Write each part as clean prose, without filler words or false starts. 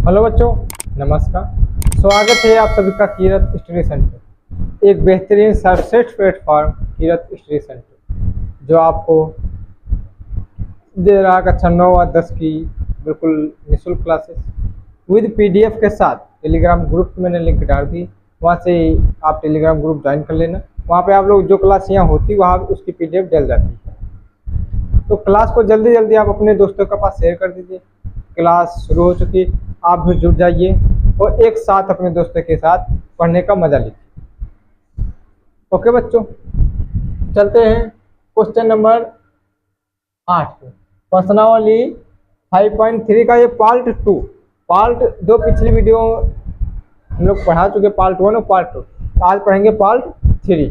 Hello बच्चों, नमस्कार। स्वागत है आप सभी का कीरत स्टडी सेंटर, एक बेहतरीन सर्वश्रेष्ठ प्लेटफॉर्म कीरत स्टडी सेंटर जो आपको दे रहा कक्षा 9 और 10 की बिल्कुल निःशुल्क क्लासेस विद पीडीएफ के साथ। टेलीग्राम ग्रुप मैंने लिंक डाल दी, वहाँ से आप टेलीग्राम ग्रुप ज्वाइन कर लेना। वहाँ पे आप लोग जो क्लास यहाँ होती वहाँ उसकी पीडीएफ डल जाती है। तो क्लास को जल्दी जल्दी आप अपने दोस्तों के पास शेयर कर दीजिए। क्लास शुरू हो चुकी, आप भी जुड़ जाइए और एक साथ अपने दोस्तों के साथ पढ़ने का मजा लीजिए। ओके बच्चों, चलते हैं क्वेश्चन नंबर 8 पे। प्रश्नावली 5.3 का ये पार्ट 2। पार्ट 2 पिछली वीडियो हम लोग पढ़ा चुके, पार्ट 1 और पार्ट 2। आज पढ़ेंगे पार्ट 3।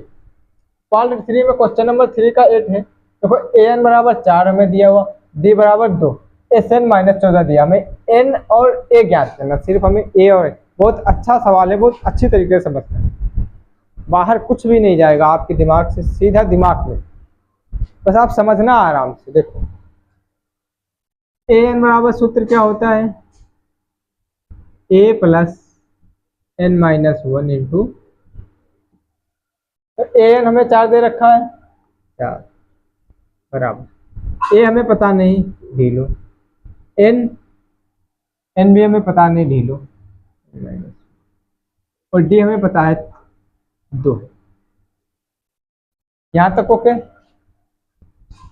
पार्ट 3 में क्वेश्चन नंबर 3 का 8 है। देखो an बराबर 4 हमें दिया हुआ, d बराबर 2, SN -14 दिया। हमें n और a ज्ञात करना, सिर्फ हमें a और a। बहुत अच्छा सवाल है, बहुत अच्छी तरीके से समझना है। बाहर कुछ भी नहीं जाएगा आपके दिमाग से, सीधा दिमाग में, बस आप समझना आराम से। देखो an बराबर सूत्र क्या होता है, a + n - 1 इंटू, तो an हमें 4 दे रखा है, 4 बराबर, a हमें पता नहीं, ढी लो, n भी हमें पता नहीं, ढी लो, और d हमें पता है 2। यहां तक ओके।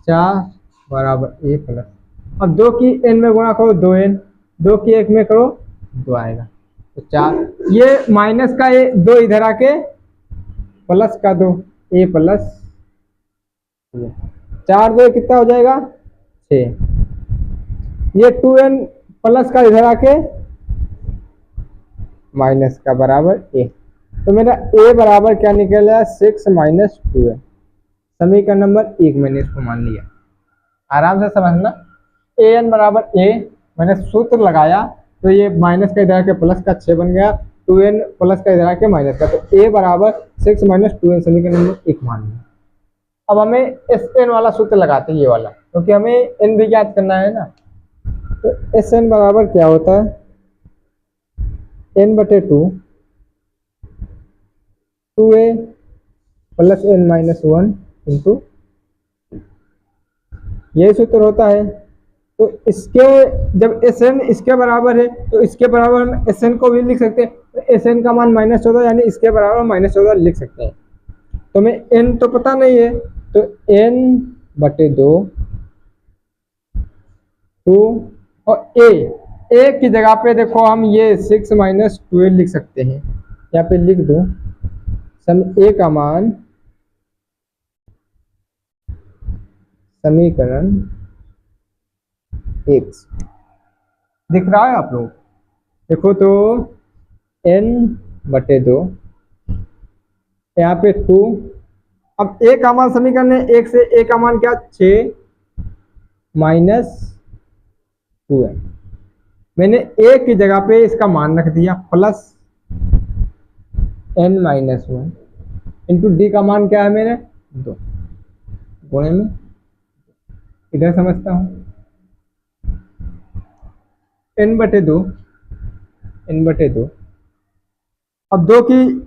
4 बराबर a प्लस, अब 2 की n में गुणा करो 2n, 2 की 1 में करो 2 आएगा, तो 4। ये माइनस का a 2 इधर आके प्लस का 2, a प्लस 4 2 कितना हो जाएगा 6। ये 2n प्लस का इधर आके माइनस का बराबर a, तो मेरा a बराबर क्या निकला 6 - 2n। समीकरण नंबर 1 मैंने इसको मान लिया। आराम से समझना, an बराबर a, मैंने सूत्र लगाया तो ये माइनस का इधर आके प्लस का 6 बन गया, 2n प्लस का इधर आके माइनस का, तो a बराबर 6 - 2n समीकरण नंबर 1 मान लिया। अब हमें SN वाला सूत्र लगाते हैं, ये वाला, क्योंकि हमें n भी ज्ञात करना है ना। तो SN बराबर क्या होता है, n/2 2a + n - 1 इंटू, यही सूत्र होता है। तो इसके जब SN इसके बराबर है तो इसके बराबर हम SN को भी लिख सकते हैं, तो SN का मान -14 यानी इसके बराबर -14 लिख सकते हैं। तो हमें n तो पता नहीं है, तो n/2 2 और a की जगह पे देखो हम ये 6 - 12 लिख सकते हैं। यहाँ पे लिख दो सम a का मान, समीकरण 1 दिख रहा है आप लोग, देखो तो n/2, यहाँ पे 2। अब a का मान समीकरण है 1 से, a का मान क्या 6 - 2n। मैंने a की जगह पे इसका मान रख दिया प्लस n - 1 इंटू d का मान क्या है मेरे 2, गुणे में इधर समझता हूँ n/2, n/2। अब 2 की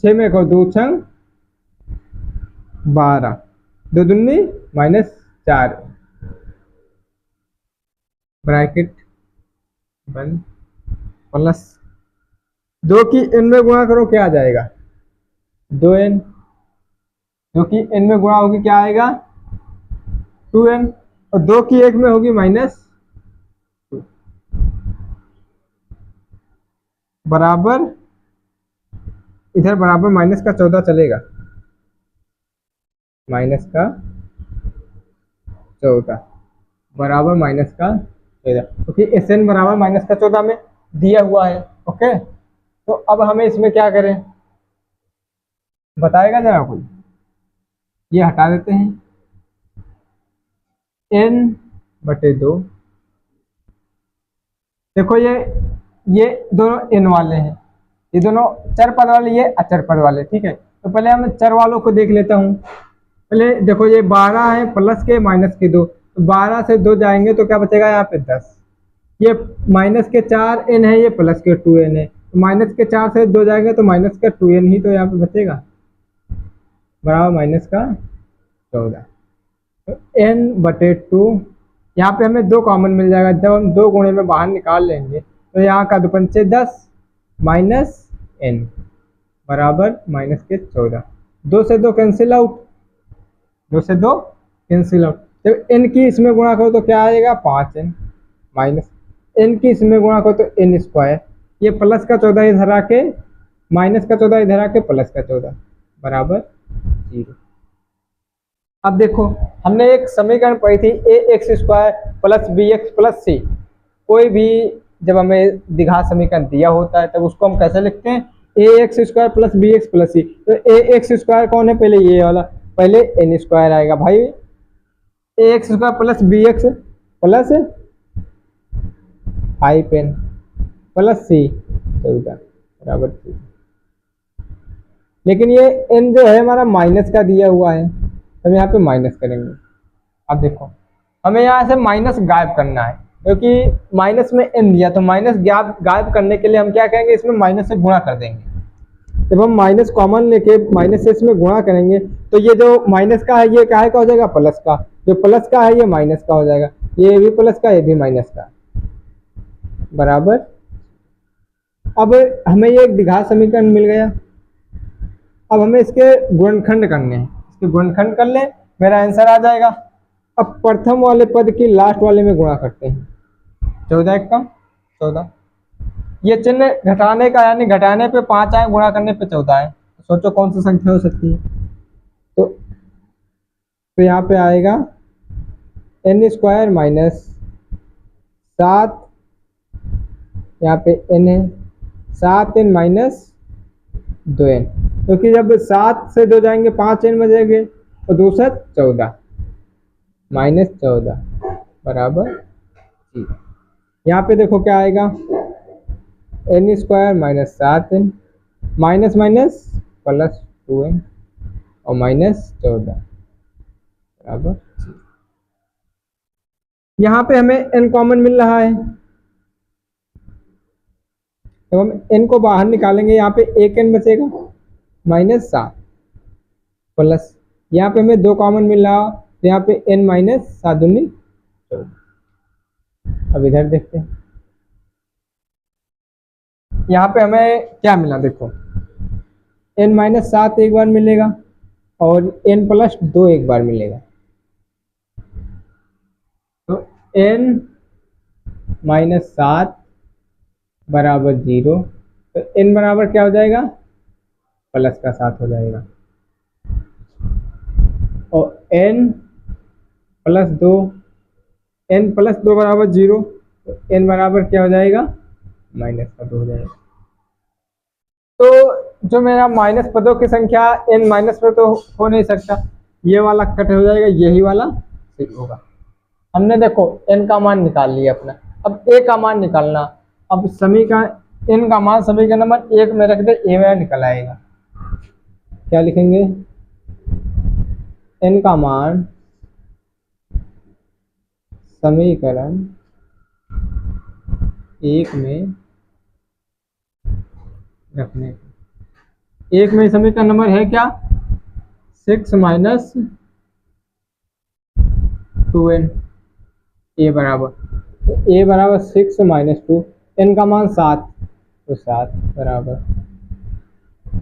6 में को 2 छंग 12, 2 दूनी -4, ब्रैकेट बंद, प्लस 2 की n में गुणा करो क्या आ जाएगा 2n, 2 की n में गुणा होगी क्या आएगा 2n, और 2 की 1 में होगी -2, बराबर इधर बराबर -14 चलेगा, -14 बराबर -14, क्योंकि SN बराबर -14 में दिया हुआ है। ओके, तो अब हमें इसमें क्या करें बताएगा जरा कोई। ये हटा देते हैं, n/2, देखो ये दोनों n वाले हैं, ये दोनों चर पद वाले, ये अचर पद वाले, ठीक है। तो पहले हम चर वालों को देख लेता हूँ। पहले देखो ये 12 है प्लस के माइनस के 2, तो 12 से 2 जाएंगे तो क्या बचेगा यहाँ पे 10, ये माइनस के 4n है, ये प्लस के 2n है, तो माइनस के 4 से 2 जाएंगे तो माइनस का 2n ही तो यहाँ पे बचेगा, बराबर माइनस का 14। तो n/2, यहाँ पे हमें 2 कॉमन मिल जाएगा, जब हम 2 गुणे में बाहर निकाल लेंगे तो यहाँ का 2 पंचे 10 माइनस n बराबर माइनस के 14। 2 से 2 कैंसिल आउट, 2 से 2 कैंसिल आउट। जब n की इसमें गुणा करो तो क्या आएगा 5n माइनस n की इसमें गुणा करो तो n स्क्वायर, ये प्लस का 14 इधर आके माइनस का 14 इधर आके प्लस का 14 बराबर 0। अब देखो हमने एक समीकरण पढ़ी थी ax² plus bx plus c। कोई भी जब हमें द्विघात समीकरण दिया होता है तब उसको हम कैसे लिखते हैं, ax² plus bx plus c। तो ax² कौन है, पहले ये वाला, पहले n² आएगा भाई, ax² plus bx plus 5n plus c 14 बराबर 0। लेकिन ये n जो है हमारा माइनस का दिया हुआ है, हम यहाँ पे माइनस करेंगे। अब देखो हमें यहाँ से माइनस गायब करना है, क्योंकि माइनस में n दिया, तो माइनस गायब करने के लिए हम क्या करेंगे, इसमें माइनस से गुणा कर देंगे। जब हम माइनस कॉमन लेके माइनस से इसमें गुणा करेंगे तो ये जो माइनस का है ये क्या है का हो जाएगा प्लस का, जो प्लस का है ये माइनस का हो जाएगा, ये भी प्लस का ये भी माइनस का बराबर। अब हमें ये एक द्विघात समीकरण मिल गया। अब हमें इसके गुणनखंड करने हैं, इसके गुणनखंड कर ले मेरा आंसर आ जाएगा। अब प्रथम वाले पद की लास्ट वाले में गुणा करते हैं, 14 का 14, ये चिन्ह घटाने का, यानी घटाने पे 5 आए, गुणा करने पे 14 है, सोचो कौन सी संख्या हो सकती है। तो यहाँ पे आएगा n² माइनस 7, यहाँ पे n है 7n माइनस 2n, क्योंकि जब 7 से 2 जाएंगे 5n बचेंगे, और दूसरा 14 माइनस 14 बराबर 0। यहाँ पे देखो क्या आएगा, n² minus 7n minus minus plus 2n और माइनस 14 बराबर 0। यहाँ पे हमें n कॉमन मिल रहा है, तो हम n को बाहर निकालेंगे, यहाँ पे 1n बचेगा माइनस 7 प्लस, यहाँ पे हमें 2 कॉमन मिल रहा, तो यहाँ पे n माइनस 7 दूनी 14। अब इधर देखते हैं, यहाँ पे हमें क्या मिला, देखो n माइनस 7 एक बार मिलेगा और n प्लस 2 एक बार मिलेगा, तो n माइनस 7 बराबर 0, तो n बराबर क्या हो जाएगा प्लस का 7 हो जाएगा, और n प्लस 2, n प्लस 2 बराबर 0, तो n बराबर क्या हो जाएगा माइनस का 2 हो जाएगा। तो जो मेरा माइनस पदों की संख्या n माइनस में तो हो नहीं सकता, ये वाला कट हो जाएगा, यही वाला ठीक होगा। हमने देखो n का मान निकाल लिया अपना, अब a का मान निकालना। अब समीकरण n का मान समीकरण नंबर 1 में रख दे, a में निकल आएगा। क्या लिखेंगे, n का मान समीकरण 1 में रखने, 1 में समीकरण नंबर है क्या 6 माइनस 2n, a बराबर, तो a बराबर 6 माइनस 2, n का मान 7, तो 7 बराबर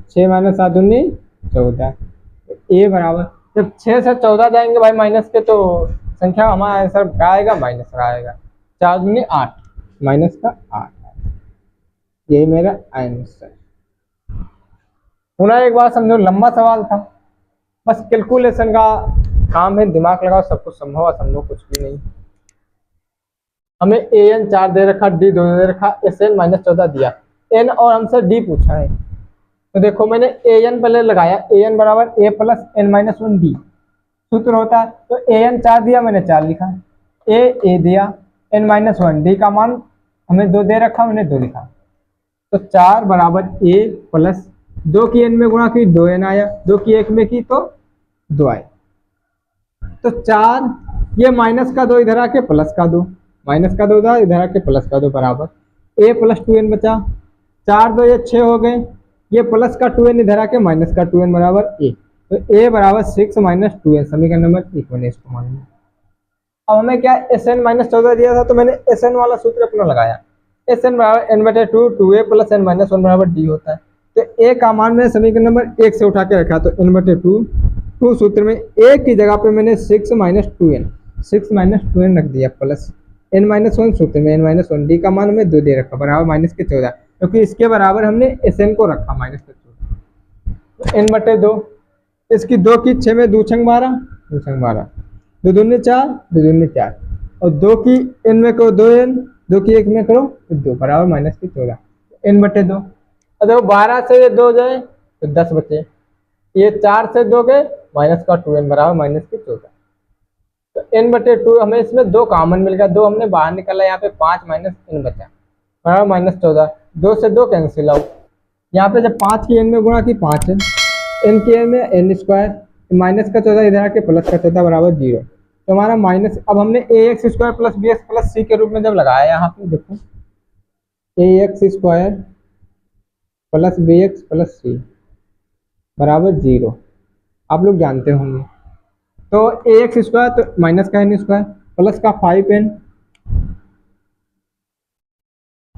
6 माइनस 7 दूनी 14, तो a बराबर, जब 6 से 14 जाएंगे भाई माइनस के, तो संख्या हमारा आंसर क्या आएगा माइनस का आएगा, 4 दूनी 8 माइनस का 8, यही मेरा आंसर। पुनः एक बार समझो, लंबा सवाल था, बस कैलकुलेशन का काम है, दिमाग लगाओ, सब कुछ संभव है, समझो कुछ भी नहीं। हमें an 4 दे रखा, d 2 दे रखा, sn माइनस 14 दिया, n और हमसे d पूछा है, तो देखो मैंने an पहले लगाया, an बराबर a plus n minus 1 d सूत्र होता है, तो an 4 दिया, मैंने 4 लिखा, a दिया, n माइनस 1 d का मान हमें 2 दे रखा, मैंने 2 लिखा, तो 4 बराबर a प्लस 2 की n में गुणा की 2n आया, 2 की 1 में की तो 2 आए, तो 4, ये माइनस का 2 इधर आके प्लस का 2, माइनस का 2 था, इधर आके प्लस का 2 बराबर ए प्लस 2n बचा। 4 2 ये 6 हो गए, ये प्लस का 2n इधर आके माइनस का 2n बराबर ए। तो ए बराबर 6 माइनस 2n, समीकरण नंबर 1 मैंने इसको मान लिया। अब हमें क्या Sn माइनस 14 दिया था, तो मैंने Sn वाला सूत्र अपना लगाया। Sn बराबर n/2 2a plus n minus 1 बराबर d होता है। तो a का मान मैंने समीकरण नंबर 1 से उठा के रखा, तो n/2 2 सूत्र में a की जगह पे मैंने 6 माइनस 2n रख दिया, प्लस n माइनस 1 सूत्र में n माइनस 1, d का मान हमें 2 दे रखा बराबर माइनस के 14, क्योंकि इसके बराबर हमने Sn को रखा माइनस के 14। तो n/2, इसकी 2 की 6 में 2 छंग 12, 2 छंग 12, 2 दूनी 4, 2 दूनी 4, और 2 की n में करो 2n, 2 की 1 में करो 2 बराबर माइनस की 14, n/2। और देखो 12 से ये 2 जाए तो 10 बचे, ये 4 से 2 गए, माइनस का 2n बराबर माइनस की 14। तो n/2 हमें इसमें 2 कॉमन मिल गया, 2 हमने बाहर निकाला, यहाँ पे 5 माइनस n बचा बराबर माइनस 14। 2 से 2 कैंसिल आउट, यहाँ पे जब 5 की n में गुणा की 5 n की n में n स्क्वायर, माइनस का 14 इधर आके प्लस का 14 बराबर 0। तो हमारा माइनस, अब हमने ax square plus bx plus c के रूप में जब लगाया, यहाँ पे देखो ax square plus bx plus c बराबर 0, आप लोग जानते होंगे। तो ax स्क्वायर तो माइनस का n स्क्वायर प्लस का 5n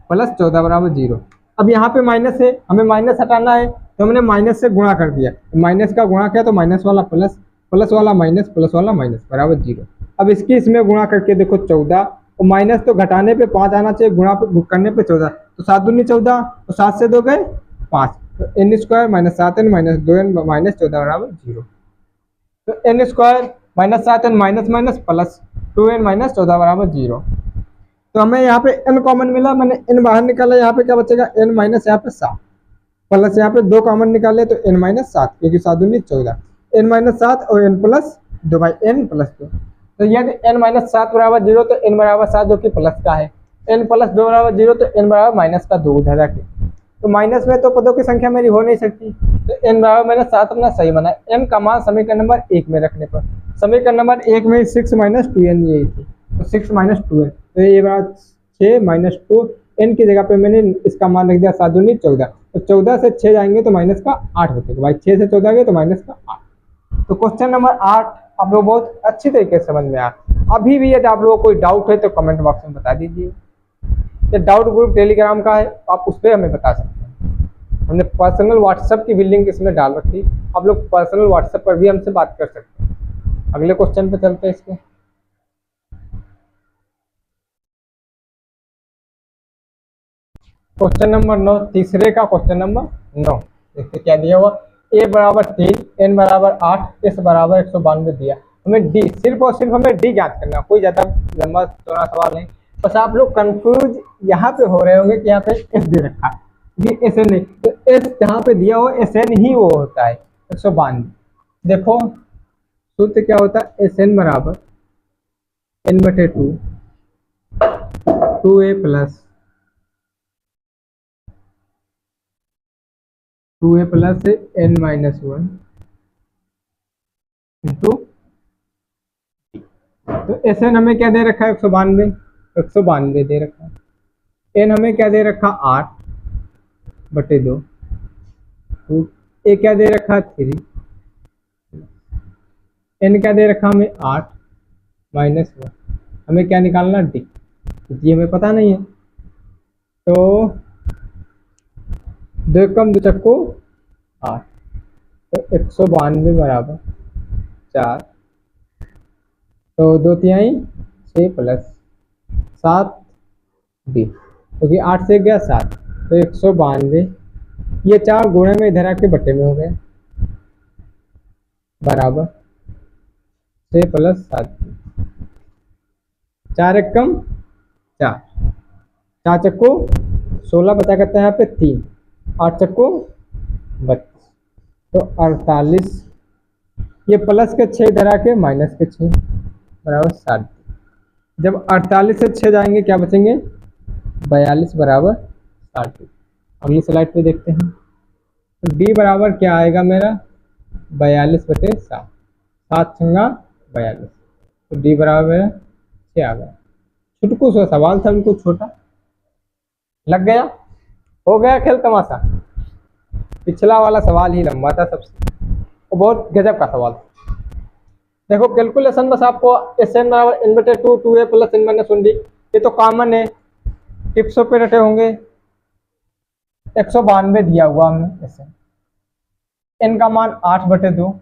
प्लस 14 बराबर 0। अब यहाँ पे माइनस है, हमें माइनस हटाना है, तो हमने माइनस से गुणा कर दिया, माइनस का गुणा किया तो माइनस वाला प्लस, प्लस वाला माइनस, प्लस वाला माइनस बराबर 0। अब इसकी इसमें गुणा करके देखो 14, और माइनस तो घटाने पे 5 आना चाहिए, गुणा पे करने पे 14, तो 7 दूनी 14, तो 7 से 2 गए 5, तो n square minus 7n minus 2n minus 14 बराबर 0। तो n square minus 7n minus minus plus 2n minus 14 बराबर 0। तो हमें यहाँ पे n कॉमन मिला, मैंने n बाहर निकाला, यहाँ पे क्या बचेगा n माइनस यहाँ पे 7, प्लस यहाँ पे 2 कॉमन निकाले तो n माइनस 7, क्योंकि 7 दूनी 14, n माइनस 7 और n plus 2 by n plus 2। तो यदि n माइनस 7 बराबर 0 तो n बराबर 7 जो कि प्लस का है, n प्लस 2 बराबर 0 तो n बराबर माइनस का 2 उधर जाके, तो माइनस में तो पदों की संख्या मेरी हो नहीं सकती, तो n बराबर मैंने 7 अपना सही बना। n का मान समीकरण नंबर 1 में रखने पर, समीकरण नंबर 1 में 6 माइनस 2n यही थी, तो 6 माइनस 2n, तो ये बात 6 माइनस 2, n की जगह पे मैंने इसका मान रख दिया 7 दूनी 14, तो 14 से 6 जाएंगे तो माइनस का 8 बचेगा भाई, 6 से 14 गए तो माइनस का 8। तो क्वेश्चन नंबर 8 आप लोग बहुत अच्छी तरीके से समझ में आया। अभी भी यदि आप लोगों को कोई डाउट है तो कमेंट बॉक्स में बता दीजिए। ये डाउट ग्रुप टेलीग्राम का है, आप उस पर हमें बता सकते हैं। हमने पर्सनल व्हाट्सएप की भी लिंक इसमें डाल रखी, आप लोग पर्सनल व्हाट्सएप पर भी हमसे बात कर सकते हैं। अगले क्वेश्चन पे चलते हैं इसके। क्वेश्चन नंबर 9, तीसरे का क्वेश्चन नंबर 9, देखते क्या दिया हुआ। a बराबर 3, n बराबर 8, s बराबर 192 दिया। हमें d, सिर्फ और सिर्फ हमें d ज्ञात करना, कोई ज्यादा लंबा चौड़ा सवाल नहीं। बस आप लोग कंफ्यूज यहाँ पे हो रहे होंगे कि यहाँ पे s दे रखा है, ये Sn नहीं, तो s जहाँ पे दिया हो Sn ही वो होता है 192। देखो सूत्र क्या होता है, Sn बराबर n/2 2a plus 2a plus n minus 1 into, तो Sn हमें क्या दे रखा है 192 दे रखा है। n हमें क्या दे रखा 8/2, तो a क्या दे रखा 3, n क्या दे रखा हमें 8 माइनस 1, हमें क्या निकालना d, ये हमें पता नहीं है। तो 2 कम 2 चक्को 8, तो 192 बराबर 4, तो 2 तिहाई 6 प्लस 7 डी, क्योंकि 8 से गया 7, तो 192, ये 4 गुणे में इधर आके बटे में हो गए बराबर 6 प्लस 7, 4 एक कम 4, 4 चक्को 16 बचा करता है यहाँ पे 3, 8 चक्को 32, तो 48, ये प्लस के 6 इधर आके माइनस के 6 बराबर 60। जब 48 से 6 जाएंगे क्या बचेंगे 42 बराबर 60। अगली स्लाइड पे देखते हैं। तो डी बराबर क्या आएगा मेरा 42/7, 7 छंगा 42, तो डी बराबर मेरा 6 आ गया। छुटकू सा सवाल था, बिल्कुल छोटा। लग गया? हो गया खेल तमाशा। पिछला वाला सवाल ही लंबा था सबसे, और बहुत गजब का सवाल। देखो कैलकुलेशन बस आपको एस एन बराबर एन बटे two a plus n minus one d, ये तो कॉमन है, टिप्सों पे रटे होंगे। 192 दिया हुआ हमें एस एन का मान 8/2,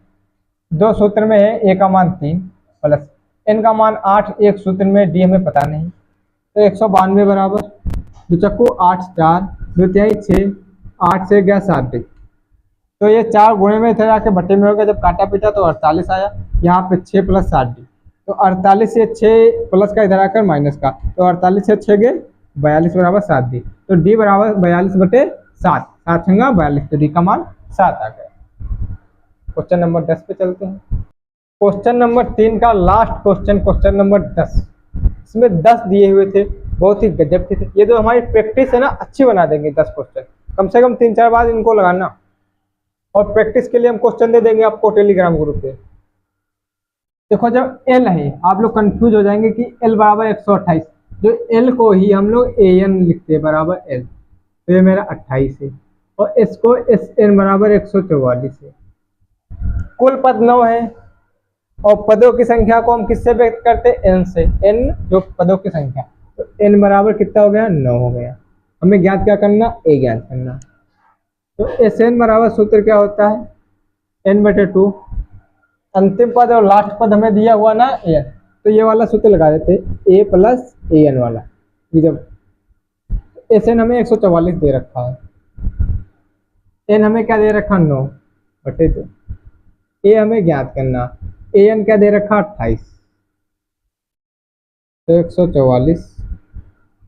दो सूत्र में है, ए का मान 3 प्लस एन का मान 8, एक सूत्र में डी हमें पता नहीं, तो 192 बराबर दो चक्कू 8 4 दो तिहाई 6, 8 से गया 7 डी, तो ये 4 गुणे में थे जाके बटे में हो गया, जब काटा पीटा तो 48 आया, यहाँ पे 6 प्लस 7 डी, तो 48 से 6 प्लस का इधर आकर माइनस का, तो 48 से 6 गए 42 बराबर 7 डी, तो डी बराबर 42/7, 7 छंगा 42, तो डी का मान 7 आ गया। क्वेश्चन नंबर 10 पे चलते हैं। क्वेश्चन नंबर 3 का लास्ट क्वेश्चन, क्वेश्चन नंबर 10, इसमें 10 दिए हुए थे, बहुत ही गजब के थे। ये तो हमारी प्रैक्टिस है ना, अच्छी बना देंगे 10 क्वेश्चन, कम से कम 3-4 बार इनको लगाना, और प्रैक्टिस के लिए हम क्वेश्चन दे देंगे आपको टेलीग्राम ग्रुप पे। देखो जब एल है, आप लोग कंफ्यूज हो जाएंगे कि एल बराबर 128, जो एल को ही हम लोग ए एन लिखते हैं बराबर एल, तो ये मेरा 28 है, और एस को एस एन बराबर 144 है। कुल पद 9 है, और पदों की संख्या को हम किससे व्यक्त करते हैं? एन से। एन जो पदों की संख्या, तो एन बराबर कितना हो गया? 9 हो गया। हमें ज्ञात क्या करना? ए ज्ञात करना। तो एस एन बराबर सूत्र क्या होता है? n/2, अंतिम पद और लास्ट पद हमें दिया हुआ ना एन, तो ये वाला सूत्र लगा देते, ए प्लस ए एन वाला। जब एस एन हमें 144 दे रखा है, एन हमें क्या दे रखा? 9/2, ए हमें ज्ञात करना, ए एन क्या दे रखा? 28, तो 144।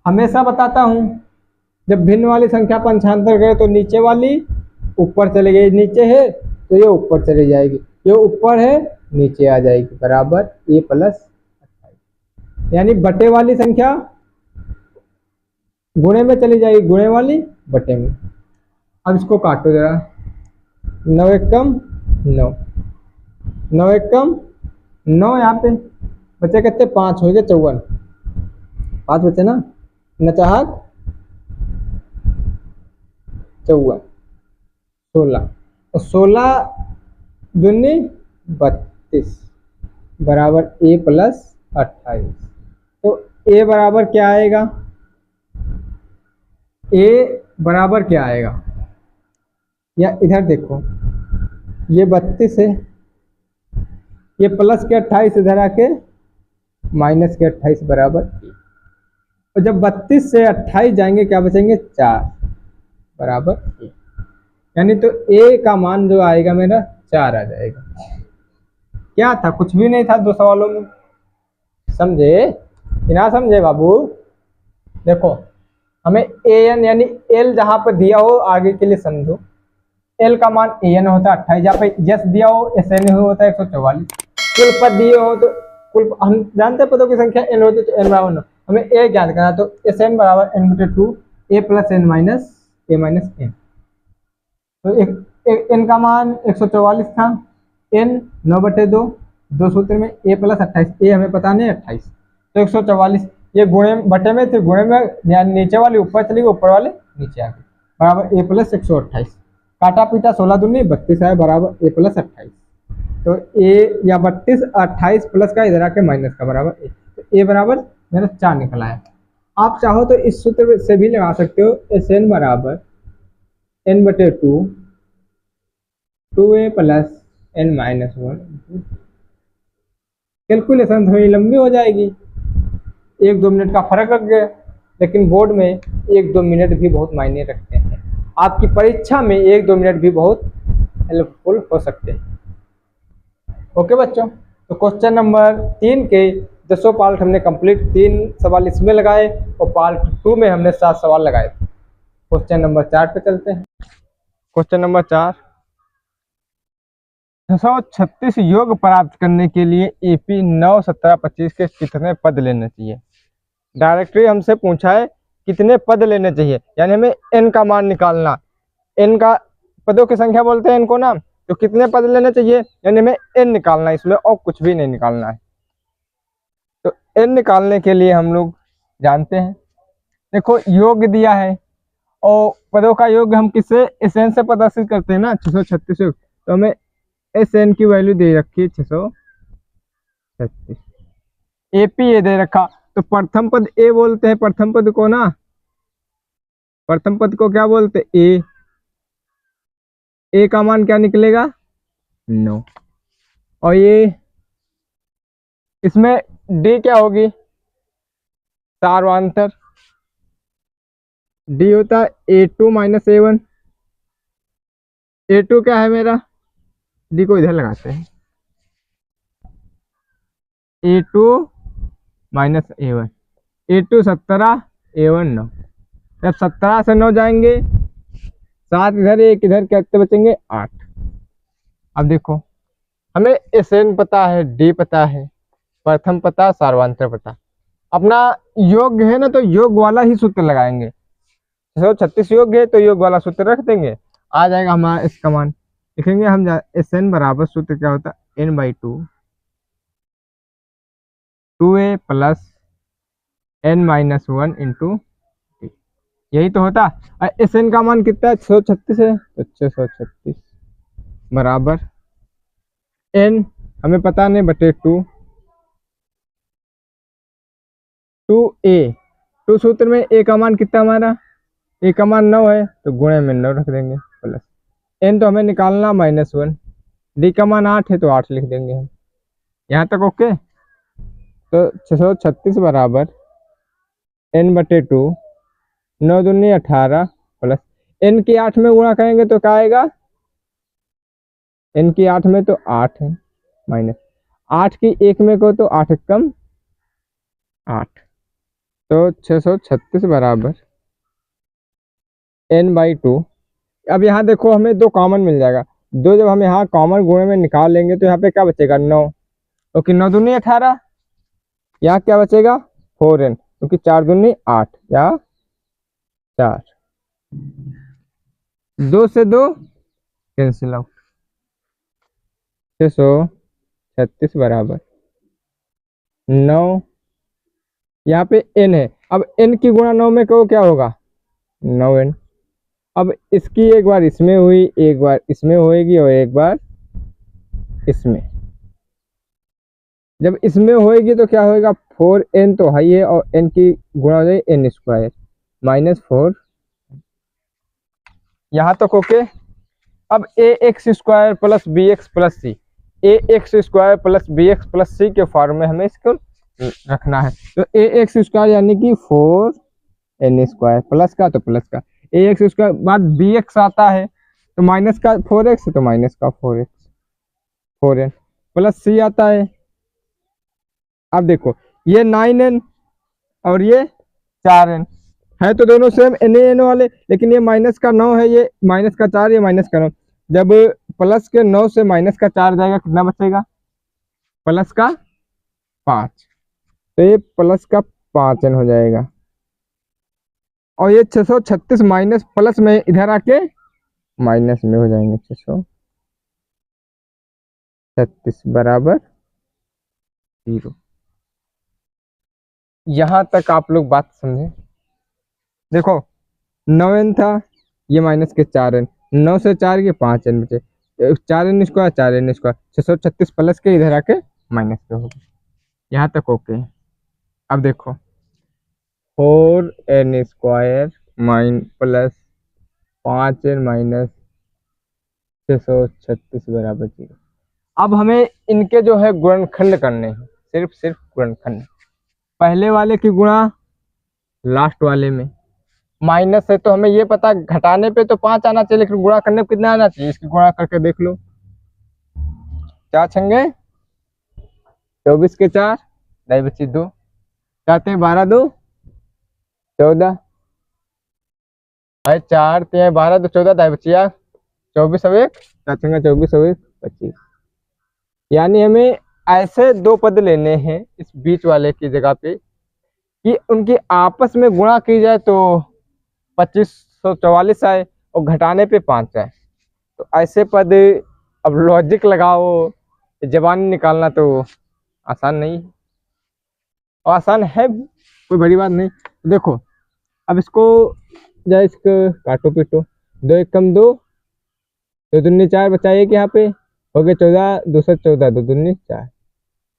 हमेशा बताता हूं, जब भिन्न वाली संख्या पंचांतर करे तो नीचे वाली ऊपर चली गई, नीचे है तो ये ऊपर चली जाएगी, ये ऊपर है नीचे आ जाएगी, बराबर ए प्लस 28, यानी बटे वाली संख्या गुणे में चली जाएगी, गुणे वाली बटे में। अब इसको काटो जरा, 9 एकम 9, 9 एकम 9, यहाँ पे बचे कितने? 5 हो गए, 54, 5 बचे ना, नचाहत 54, 16, और 16 दूनी 32 बराबर ए प्लस 28, तो ए बराबर क्या आएगा? ए बराबर क्या आएगा? या इधर देखो, ये 32 है, ये प्लस के 28 इधर आके माइनस के 28 बराबर ए, और जब 32 से 28 जाएंगे क्या बचेंगे? 4 बराबर ए, यानी तो ए का मान जो आएगा मेरा 4 आ जाएगा। क्या था? कुछ भी नहीं था 2 सवालों में। समझे कि ना समझे बाबू? देखो हमें ए एन यानी एल जहां पर दिया हो, आगे के लिए समझो, एल का मान ए एन होता है 28, जहाँ पे यस दिया हो एस एन होता है 144, कुल पद दिए हो तो कुल, हम जानते हैं पदों की संख्या एन होती है, तो एन बराबर 9, हमें ए ज्ञात करना, तो एस एन बराबर n/2 ए प्लस एन माइनस ए माइनस एन, तो एन का मान 144 था, एन 9/2, दो सूत्र में ए प्लस 28, ए हमें पता नहीं 28, तो 144, ये गुणे बटे में थे, गुणे में यानी नीचे वाली ऊपर चली गई, ऊपर वाले नीचे आ गए, बराबर ए प्लस 128, काटा पीटा 16 दूनी 32 आए, बराबर ए प्लस 28, तो ए या 32 28 प्लस का इधर आके माइनस का बराबर ए, तो ए बराबर मेरा 4 निकला है। आप चाहो तो इस सूत्र से भी लगा सकते हो, एस एन बराबर n/2 2a plus n minus 1। Calculation थोड़ी लंबी हो जाएगी, 1-2 मिनट का फर्क रख गए, लेकिन बोर्ड में 1-2 मिनट भी बहुत मायने रखते हैं, आपकी परीक्षा में 1-2 मिनट भी बहुत हेल्पफुल हो सकते हैं। ओके बच्चों, तो क्वेश्चन नंबर 3 के 10 पार्ट हमने कंप्लीट, 3 सवाल इसमें लगाए, और पार्ट 2 में हमने 7 सवाल लगाए थे। क्वेश्चन नंबर 4 पे चलते हैं। क्वेश्चन नंबर 4, 636 योग प्राप्त करने के लिए AP 9, 17, 25 के कितने पद लेने चाहिए? डायरेक्टली हमसे पूछा है कितने पद लेने चाहिए, यानी हमें n का मान निकालना, n का पदों की संख्या बोलते हैं इनको ना, तो कितने पद लेने चाहिए, यानी हमें n निकालना है, इसमें और कुछ भी नहीं निकालना है। तो n निकालने के लिए हम लोग जानते हैं। देखो योग दिया है और पदों का योग हम किससे एस एन से प्रदर्शित करते हैं ना, 636 योग। तो हमें एस एन की वैल्यू दे रखी है 636। एपी ए दे रखा, तो प्रथम पद ए बोलते हैं, प्रथम पद को ना, प्रथम पद को क्या बोलते हैं, ए का मान क्या निकलेगा 9। और ये इसमें डी क्या होगी, सार्वांतर। डी होता है A2 माइनस A1। A2 क्या है मेरा, डी को इधर लगाते हैं, A2 minus A1। A2 17, A1 9। जब 17 से 9 जाएंगे, 7 इधर, 1 इधर, कितने बचेंगे 8। अब देखो हमें एसएन पता है, डी पता है, प्रथम पता, सार्वांतर पता। अपना योग है ना, तो योग वाला ही सूत्र लगाएंगे। 636 योग है तो योग वाला सूत्र रख देंगे, आ जाएगा हमारा इसका मान। लिखेंगे हम एस एन बराबर, सूत्र क्या होता है n/2, 2a plus n-1 into, यही तो होता। एस एन का मान कितना है, 636 है, तो 636 बराबर n हमें पता नहीं बटे 2a। 2 सूत्र में a का मान कितना हमारा, a का मान 9 है, तो गुणे में 9 रख देंगे, प्लस n तो हमें निकालना -1, d का मान 8 है तो 8 लिख देंगे हम। यहाँ तक ओके। तो 636 बराबर n/2, 9 दूनी 18 प्लस n की 8 में गुणा करेंगे तो क्या आएगा, n की 8 में तो 8 है, माइनस 8 की 1 में को तो 8 कम 8। तो 636 बराबर n/2। अब यहाँ देखो हमें 2 कॉमन मिल जाएगा, 2 जब हम यहाँ कॉमन गुणे में निकाल लेंगे तो यहाँ पे क्या बचेगा 9, क्योंकि 9 दूनी 18। यहाँ क्या बचेगा 4n, क्योंकि 4 दूनी 8 या 4, 2 से 2 कैंसिल आउट। 636 बराबर 9, यहाँ पे n है, अब n की गुणा 9 में कहो क्या होगा 9n। अब इसकी एक बार इसमें हुई, एक बार इसमें होएगी और एक बार इसमें। जब इसमें होएगी तो क्या होएगा 4n तो हाई है, और n की गुणा हो जाएगी n² -4। यहाँ तक ओके। अब ax² प्लस bx प्लस सी, ax² प्लस bx प्लस सी के फॉर्म में हमें इसको रखना है। तो ax² यानी कि 4n² प्लस का तो प्लस का, ax² बाद bx आता है तो माइनस का 4x तो माइनस का 4x, 4n प्लस सी आता है। अब देखो ये 9n और ये 4n है, तो दोनों सेम n वाले, लेकिन ये माइनस का 9 है, ये माइनस का 4, ये माइनस का 9। जब प्लस के 9 से माइनस का 4 जाएगा, कितना बचेगा प्लस का 5, तो ये प्लस का 5n हो जाएगा। और ये 636 माइनस प्लस में इधर आके माइनस में हो जाएंगे, 636 बराबर 0। यहाँ तक आप लोग बात समझे। देखो 9n था, ये माइनस के 4n, 9 से 4 के 5n बचे, 4n² 4n², 636 प्लस के इधर आके माइनस के हो गए। यहाँ तक ओके। अब देखो 4n² प्लस 5n माइनस 636 बराबर 0। अब हमें इनके जो है गुणनखंड करने हैं, सिर्फ गुणनखंड। पहले वाले की गुणा लास्ट वाले में, माइनस है तो हमें ये पता घटाने पे तो 5 आना चाहिए, लेकिन गुणा करने पे कितना आना चाहिए, इसकी गुणा करके देख लो। 4 छंगे 24 के 4, दाई बची 2, चाहते हैं 12 2 14, 4 3 12 2 14, दाई बची 24 और 1, 4 छंगे 24 और 1 25। यानी हमें ऐसे 2 पद लेने हैं इस बीच वाले की जगह पे कि उनकी आपस में गुणा की जाए तो 2544 आए और घटाने पे 5 आए। तो ऐसे पद, अब लॉजिक लगाओ, जबानी निकालना तो आसान नहीं है, और आसान है कोई बड़ी बात नहीं। देखो अब इसको जा इसको काटो पीटो, 2 × 1 = 2, 2 × 2 = 4, बचा एक यहाँ पे, हो गए 14, 214, 2 × 2 = 4,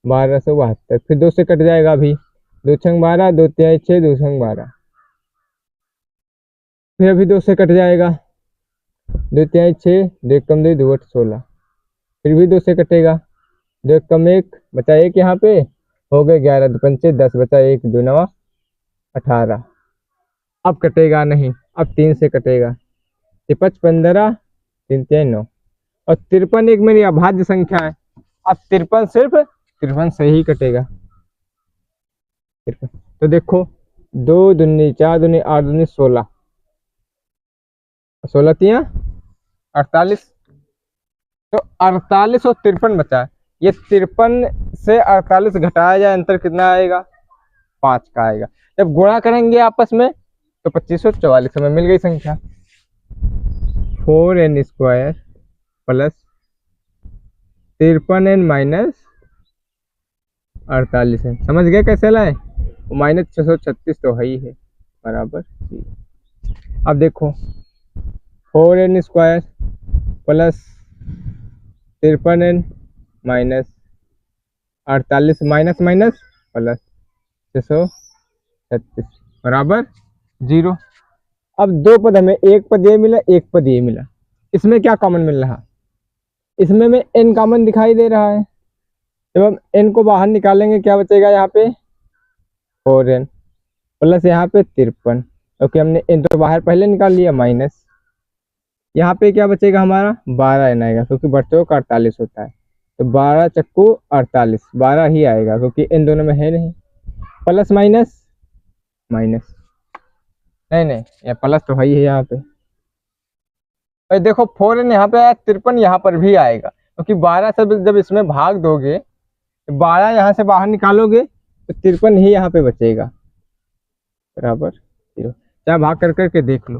1272। फिर 2 से कट जाएगा अभी, 2 × 12, 2 × 6, 2 × 12, फिर अभी 2 से कट जाएगा, 2 × 6, 2 × 2 = 2, 2 × 8 = 16, फिर भी 2 से कटेगा, 2 × 1 बचा एक यहाँ पे, हो गए 11, 2 × 5 = 10, बचा एक, 2 × 9 = 18। अब कटेगा नहीं, अब 3 से कटेगा, 5 × 15, 3 × 9, और 53 एक मेरी अभाज्य संख्या है। अब 53 सिर्फ 53 से ही कटेगा। तो देखो 2 दूनी 4 दूनी 8 दूनी 16, 16 × 3 = 48। तो 48 और 53 बचा है। ये 53 से 48 घटाया जाए, अंतर कितना आएगा? 5 का आएगा। जब गुणा करेंगे आपस में तो 2544 हमें मिल गई संख्या। 4n² + 53n - 48 समझ गए कैसे लाए? -636 तो है ही है, बराबर C। अब देखो 4n² + 53n - 48 minus minus plus 636 बराबर 0। अब दो पद हमें, एक पद ये मिला, एक पद ये मिला। इसमें क्या कॉमन मिल रहा? इसमें में n कॉमन दिखाई दे रहा है। जब हम n को बाहर निकालेंगे क्या बचेगा? यहाँ पे 4n प्लस यहाँ पे 53, क्योंकि हमने n तो बाहर पहले निकाल लिया, माइनस यहाँ पे क्या बचेगा हमारा? 12n आएगा, क्योंकि बच्चों का 48 होता है। तो 12 चक्कू 48, 12 ही आएगा, क्योंकि इन दोनों में है नहीं। प्लस माइनस माइनस, नहीं नहीं ये प्लस तो है ही है यहाँ पे। और देखो 4n यहाँ पे आया, 53 यहाँ पर भी आएगा, क्योंकि 12 से जब इसमें भाग दोगे, 12 यहाँ से बाहर निकालोगे तो 53 ही यहाँ पे बचेगा, बराबर 0। चाहे भाग कर करके देख लो।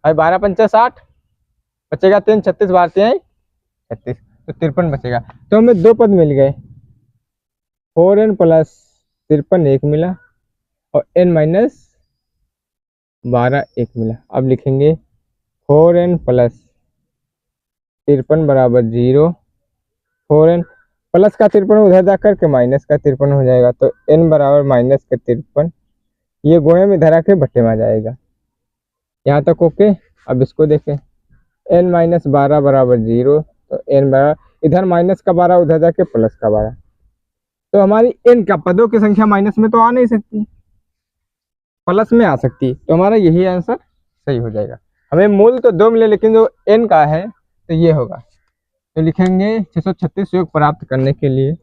भाई 12 × 5 = 60, बचेगा 3, 36 बारते हैं 36, तो 53 बचेगा। तो हमें दो पद मिल गए, 4n + 53 एक मिला, और n - 12 एक मिला। अब लिखेंगे 4n + 53 = 0। 4n प्लस का 53 उधर जाकर के माइनस का 53 हो जाएगा, तो n = -53। ये गुणे में धरा के बट्टे में आ जाएगा। यहाँ तक ओके। अब इसको देखें, n - 12 = 0, तो n बराबर, इधर माइनस का 12 उधर जाके प्लस का 12, तो हमारी n का पदों की संख्या माइनस में तो आ नहीं सकती, प्लस में आ सकती, तो हमारा यही आंसर सही हो जाएगा। हमें मूल तो 2 मिले, लेकिन जो n का है तो ये होगा। तो लिखेंगे 636 योग प्राप्त करने के लिए,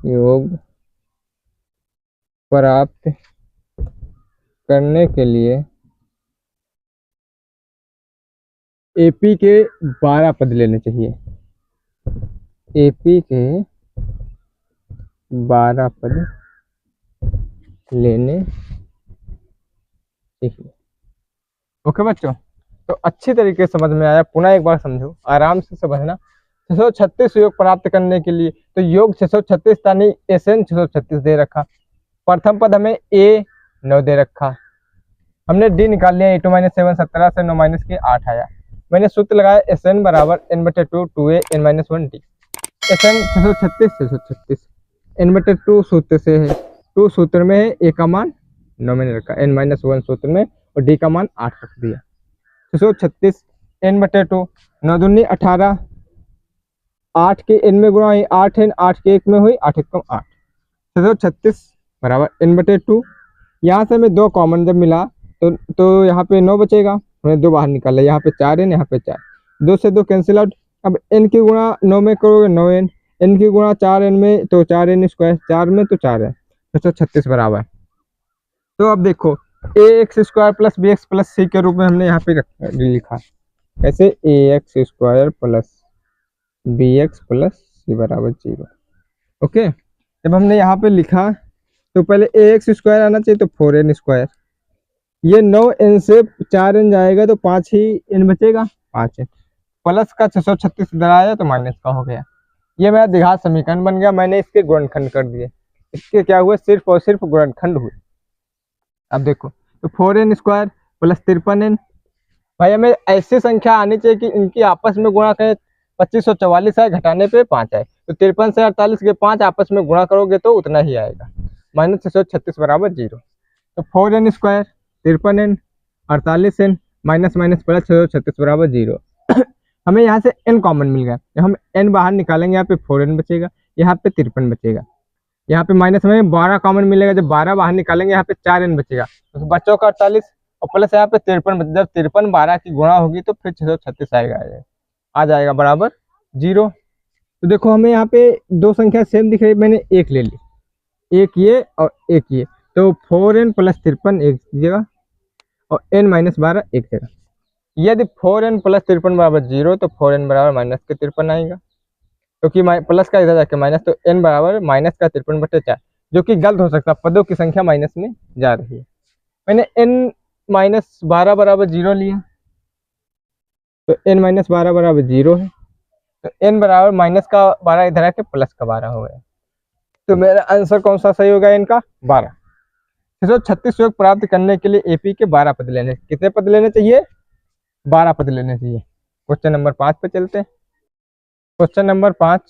योग प्राप्त करने के लिए AP के 12 पद लेने चाहिए। AP के 12 पद लेने चाहिए। ओके बच्चों, तो अच्छी तरीके से समझ में आया? पुनः एक बार समझो, आराम से समझना। 636 योग प्राप्त करने के लिए, तो योग 636 यानी SN 636 दे रखा। प्रथम पद हमें A 9 दे रखा, हमने D निकाल लिया, A2 - 7 17 से 9 माइनस के 8 आया। मैंने सूत्र लगाया SN = n/2 2A n - 1D। SN 636 636, n/2 सूत्र से है, 2 सूत्र में है, A का मान 9 मैंने रखा, n - 1 सूत्र में, और D का मान 8 रख दिया। 636 n/2, 9 दूनी 18, 8 के n में गुणा हुई 8 है, 8 के 1 में हुई 8 1 = 8। 636 = n/2। यहाँ से हमें 2 कॉमन जब मिला तो यहाँ पे 9 बचेगा, हमने 2 बाहर निकाला, यहाँ पे 4n, यहाँ पे 4, 2 से 2 कैंसिल आउट। अब n की गुणा 9 में करोगे 9n, n की गुणा 4n में तो 4n², 4 में तो 4 है, 636 बराबर। तो अब देखो ax² + bx + c के रूप में हमने यहाँ पे लिखा, ऐसे ax² + bx + c = 0। ओके, जब हमने यहाँ पे लिखा तो पहले ax² आना चाहिए, तो 4n², ये 9n से 4n जाएगा तो 5 ही n बचेगा, 5n प्लस का 636 इधर आया तो माइनस का हो गया। ये मेरा द्विघात समीकरण बन गया, मैंने इसके गुणनखंड कर दिए। इसके क्या हुए, सिर्फ और सिर्फ गुणनखंड हुए। अब देखो, तो 4n² प्लस 53n, भाई हमें ऐसी संख्या आनी चाहिए कि इनकी आपस में गुणा करें। 2544 आए, घटाने पे 5 आए, तो 53 से 48 के 5 आपस में गुणा करोगे तो उतना ही आएगा, -636 बराबर 0। तो 4n² 53n 48n minus minus plus 636 बराबर 0। हमें यहाँ से n कॉमन मिल गया, जब हम n बाहर निकालेंगे यहाँ पे 4n बचेगा, यहाँ पे 53 बचेगा, यहाँ पे माइनस में 12 कॉमन मिलेगा, जब 12 बाहर निकालेंगे यहाँ पे 4n बचेगा, तो बच्चों का 48 और प्लस यहाँ पे 53, जब 53 12 की गुणा होगी तो फिर 636 आएगा, आ जाएगा बराबर 0। तो देखो हमें यहाँ पे दो संख्या सेम दिख रही, मैंने एक ले ली, एक ये और एक ये, तो 4n प्लस 53 एक जगह और n माइनस 12 एक जगह। यदि 4n प्लस 53 बराबर 0 तो 4n बराबर माइनस के 53 आएगा, क्योंकि प्लस का इधर जाके माइनस, तो n बराबर माइनस का 53/4, जो कि गलत हो सकता है, पदों की संख्या माइनस में जा रही है। मैंने n माइनस 12 बराबर 0 लिया, तो n माइनस 12 बराबर 0 है, तो n बराबर माइनस का 12 इधर आके प्लस का 12 हो गया, तो मेरा आंसर कौन सा सही होगा, इनका 12। 636 योग प्राप्त करने के लिए एपी के 12 पद लेने, कितने पद लेने चाहिए, 12 पद लेने चाहिए। क्वेश्चन नंबर 5 पे चलते हैं। क्वेश्चन नंबर 5,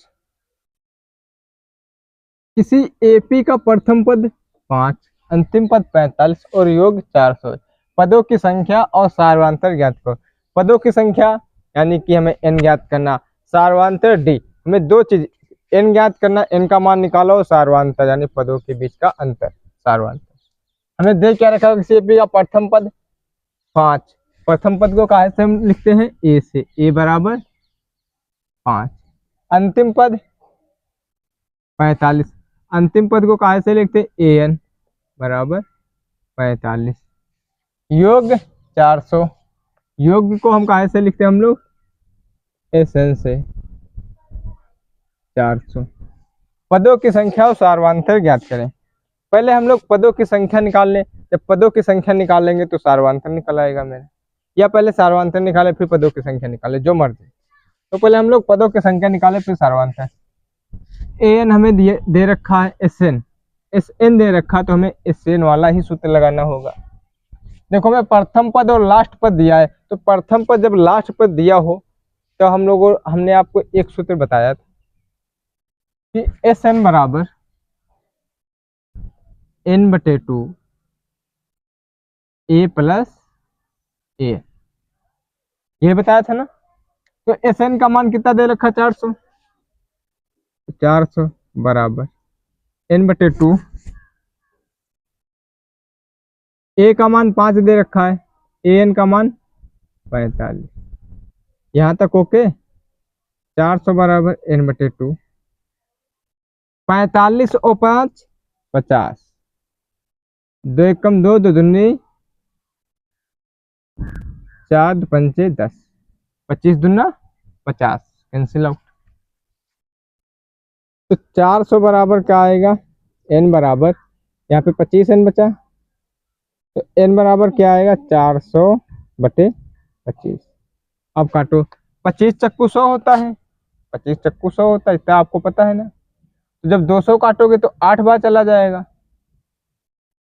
किसी एपी का प्रथम पद 5, अंतिम पद 45 और योग 400, पदों की संख्या और सार्वधातुक ज्ञात करो। पदों की संख्या यानी कि हमें n ज्ञात करना, सार्वधातुक d, हमें दो चीज, n ज्ञात करना, n का मान निकालो, और सार्वधातुक यानी पदों के बीच का अंतर, सार्वधातुक। हमें दे क्या रखा, किसी एपी का प्रथम पद 5, प्रथम पद को कहा से हम लिखते हैं a से, a बराबर 5, अंतिम पद 45, अंतिम पद को कहा से लिखते हैं an बराबर 45, योग 400, योग को हम कहा से लिखते हैं हम लोग एन से 400। पदों की संख्या और सार्वधातुक ज्ञात करें। पहले हम लोग पदों की संख्या निकाल लें, जब पदों की संख्या निकालेंगे तो सार्वधातुक निकल आएगा मेरे, या पहले सार्वधातुक निकाले फिर पदों की संख्या निकाले, जो मर्जी। तो पहले हम लोग पदों की संख्या निकाले फिर सार्वधातुक। an हमें दे रखा है sn दे रखा, तो हमें sn वाला ही सूत्र लगाना होगा। देखो हमें प्रथम पद और लास्ट पद दिया है, तो प्रथम पद जब लास्ट पद दिया हो तो हमने आपको एक सूत्र बताया था कि sn बराबर n/2 a प्लस a, ये बताया था ना। तो sn का मान कितना दे रखा, 400, 400 बराबर n/2, a का मान 5 दे रखा है, an का मान 45, यहाँ तक ओके। 400 बराबर n/2, 45 और 5 50, 2 एकम 2, 2 दूनी 4, 2 पंचे 10, 25 दूना 50, कैंसिल आउट। तो 400 बराबर क्या आएगा, n बराबर, यहाँ पे 25n बचा, तो n बराबर क्या आएगा, 400/25। अब काटो, 25 चक्कू 100 होता है, 25 चक्कू 100 होता है, इतना आपको पता है ना। तो जब 200 काटोगे तो 8 बार चला जाएगा,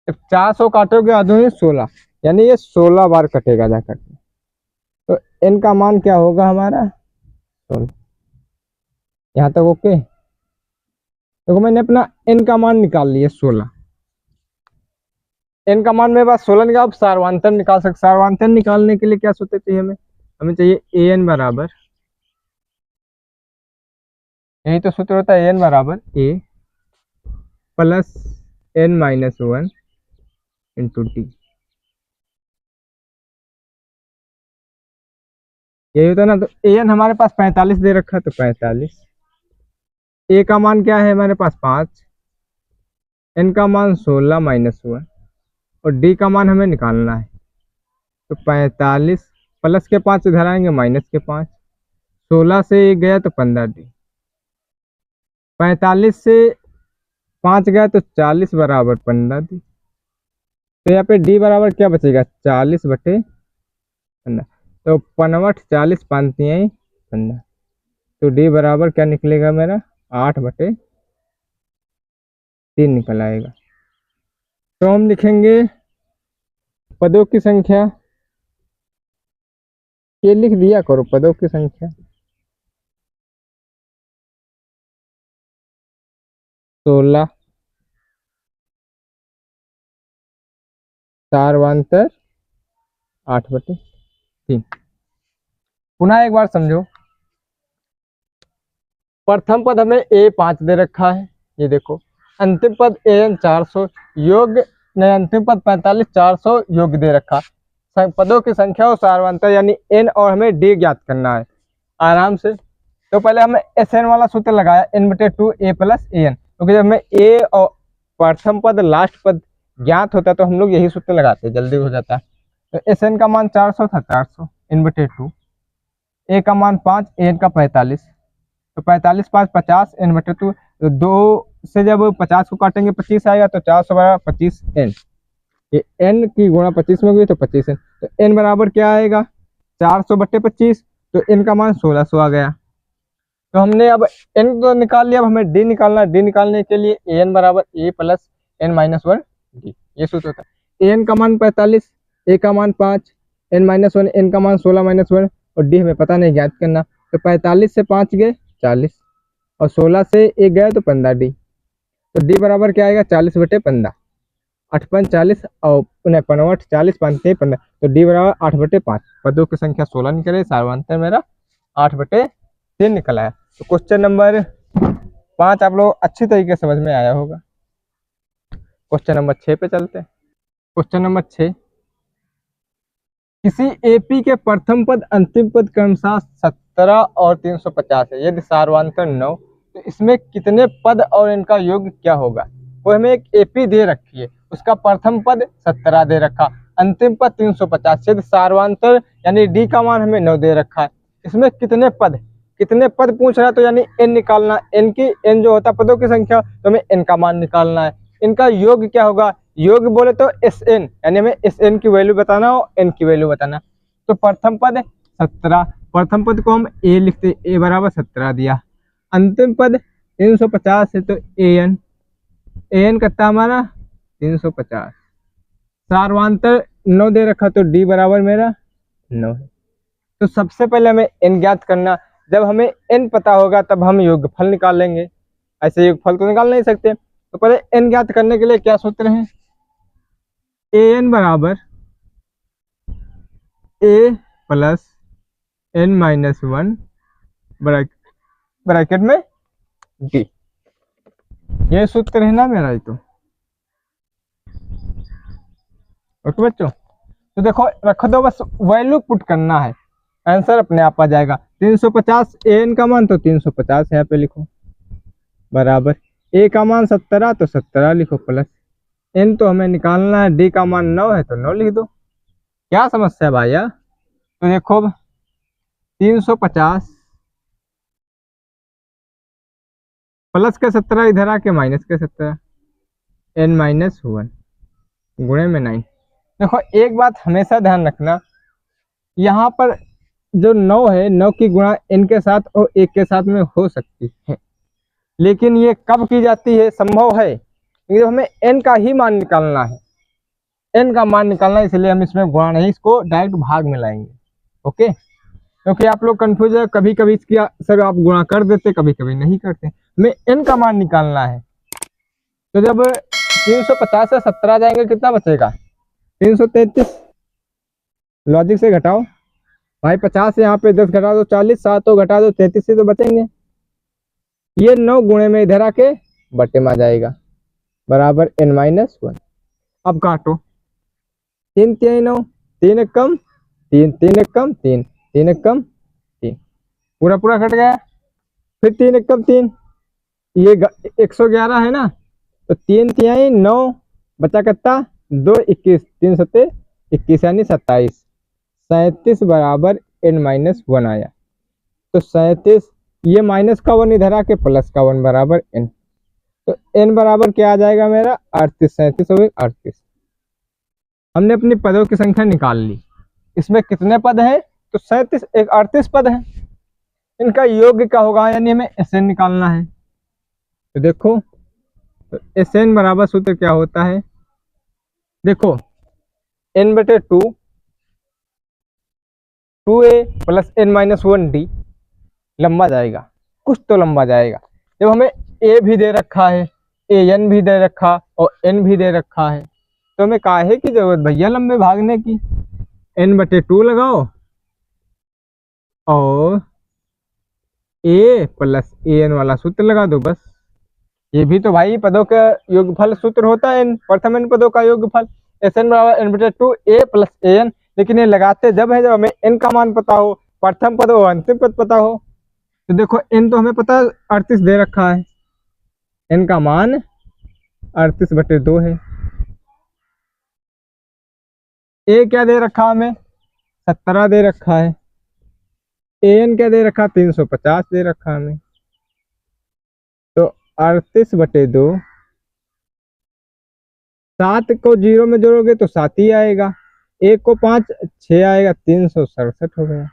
जब 400 काटोगे आधुनिक 16, यानी ये 16 बार कटेगा जाकर। तो n का मान क्या होगा हमारा 16, यहाँ तक ओके। देखो मैंने अपना n का मान निकाल लिया 16, n का मान मेरे पास 16 निकाल, सार्वधातुक निकाल सकते। सार्वधातुक निकालने के लिए क्या सूत्र चाहिए हमें चाहिए an बराबर, यही तो सूत्र होता है, an बराबर a plus n-1 into T, यही होता है ना। तो an हमारे पास 45 दे रखा है, तो 45, a का मान क्या है हमारे पास 5, n का मान 16-1 और d का मान हमें निकालना है। तो 45 प्लस के 5 इधर आएंगे, माइनस के 5, 16 से 1 गया तो 15d, 45 से 5 गया तो 40 बराबर 15d। तो यहाँ पे d बराबर क्या बचेगा, 40/15, तो 55 40 5 15, तो डी बराबर क्या निकलेगा मेरा 8/3 निकल आएगा। तो हम लिखेंगे पदों की संख्या, ये लिख दिया करो पदों की संख्या 16, सारवांतर 8/3। पुनः एक बार समझो, प्रथम पद हमें A5 दे रखा है, ये देखो। अंतिम पद AN 400 योग, नहीं अंतिम पद 45 400 योग दे रखा। पदों की संख्या और सारवांतर यानी n और हमें d ज्ञात करना है आराम से। तो पहले हमने SN वाला सूत्र लगाया n/2 A + AN, क्योंकि जब हमें A और प्रथम पद लास्ट पद ज्ञात होता है तो हम लोग यही सूत्र लगाते हैं, जल्दी हो जाता है। तो SN का मान 400 था, 400 n/2, A का मान 5, AN का 45, तो 45 5 50 n/2, तो 2 से जब 50 को काटेंगे 25 आएगा, तो 400 बराबर 25n, ये n की गुणा 25 में गई तो 25n। तो n बराबर क्या आएगा 400/25, तो n का मान 1600 आ गया। तो हमने अब n तो निकाल लिया, अब हमें d निकालना है। d निकालने के लिए an बराबर a + n-1 d, ये सूत्र होता है। an का मान 45, a का मान 5, n-1, n का मान 16-1 और d हमें पता नहीं ज्ञात करना। तो 45 से 5 गए 40 और 16 से 1 गया तो 15d। तो d बराबर क्या आएगा 40/15, 8×5 40 और 5 40 5 15, तो d बराबर 8/5। पदों की संख्या 16 निकले, सारवांतर मेरा 8/3 निकला है। तो क्वेश्चन नंबर 5 आप लोग अच्छी तरीके से समझ में आया होगा। क्वेश्चन नंबर 6 पे चलते हैं। क्वेश्चन नंबर 6, किसी एपी के प्रथम पद अंतिम पद क्रमशः 17 और 350 है, यदि सारवांतर 9, तो इसमें कितने पद और इनका योग क्या होगा। वो हमें एक एपी दे रखी है, उसका प्रथम पद 17 दे रखा, अंतिम पद 350, यदि सारवांतर यानी डी का मान हमें 9 दे रखा है। इसमें कितने पद पूछ रहा है, तो यानी n निकालना, n जो होता है पदों की संख्या, तो हमें n का मान निकालना है। इनका योग क्या होगा, योग बोले तो SN, यानी हमें SN की वैल्यू बताना हो, n की वैल्यू बताना। तो प्रथम पद 17, प्रथम पद को हम a लिखते, a बराबर 17 दिया। अंतिम पद 350 है, तो an कितना हमारा 350। सारवांतर 9 दे रखा, तो d बराबर मेरा 9 है। तो सबसे पहले हमें n ज्ञात करना, जब हमें n पता होगा तब हम योगफल निकाल लेंगे, ऐसे योगफल तो निकाल नहीं सकते। तो पहले n ज्ञात करने के लिए क्या सूत्र है, an बराबर a + n-1 ब्रैकेट में d, ये सूत्र है ना मेरा। ये तो ओके बच्चों, तो देखो रख दो, बस वैल्यू पुट करना है, आंसर अपने आप आ जाएगा। 350 an का मान, तो 350 यहाँ पे लिखो, बराबर a का मान 17, तो 17 लिखो, प्लस n तो हमें निकालना है, d का मान 9 है, तो 9 लिख दो। क्या समस्या है भैया, तो देखो 350 प्लस के 17 इधर आके माइनस के 17, n-1 गुणे में 9। देखो एक बात हमेशा ध्यान रखना, यहाँ पर जो 9 है, 9 की गुणा n के साथ और 1 के साथ में हो सकती है, लेकिन ये कब की जाती है, संभव है जब हमें n का ही मान निकालना है, n का मान निकालना है, इसलिए हम इसमें गुणा नहीं, इसको डायरेक्ट भाग में लाएंगे। ओके, क्योंकि आप लोग कंफ्यूज है, कभी कभी इसकी सर आप गुणा कर देते, कभी कभी नहीं करते। हमें n का मान निकालना है, तो जब 350 से 17 जाएंगे कितना बचेगा 333, लॉजिक से घटाओ भाई, 50 यहाँ पे 10 घटा दो 40, 7 तो घटा दो 33 से तो बचेंगे। ये 9 गुणे में इधर आके बटे में आ जाएगा, बराबर n-1। अब काटो, 3 3 9, 3 1 कम 3, 3 1 कम 3, 3 1 कम 3, पूरा पूरा कट गया। फिर 3 1 कम 3, ये 111 है ना, तो 3 3 9 बचा कितना 2 21, 3 7 21 यानी 27, 37 बराबर n-1 आया। तो 37, ये माइनस का 1 इधर आके प्लस का 1 बराबर n, तो n बराबर क्या आ जाएगा मेरा 38, 37 और 38। हमने अपनी पदों की संख्या निकाल ली, इसमें कितने पद हैं, तो 37 एक 38 पद है। इनका योग क्या होगा, यानी हमें एस एन निकालना है। तो देखो, तो एस एन बराबर सूत्र क्या होता है, देखो एन बटे two, two a plus n minus one d, लंबा जाएगा, कुछ तो लंबा जाएगा। जब हमें ए भी दे रखा है, ए एन भी दे रखा और एन भी दे रखा है, तो हमें काहे की जरूरत भैया लंबे भागने की। एन बटे टू लगाओ और ए प्लस ए एन वाला सूत्र लगा दो बस। ये भी तो भाई पदों का योगफल सूत्र होता है, इन प्रथम एन पदों का योगफल। एस एन बराबर एन बटे two a plus a n, लेकिन ये लगाते जब है जब हमें एन का मान पता हो, प्रथम पद और अंतिम पद पता हो। तो देखो एन तो हमें पता 38 दे रखा है, एन का मान 38/2 है। ए क्या दे रखा हमें, 17 दे रखा है। एन क्या दे रखा, 350 दे रखा हमें। तो 38/2, 7 को 0 में जोड़ोगे तो 7 ही आएगा, 1 को 5 6 आएगा, 367 हो गया।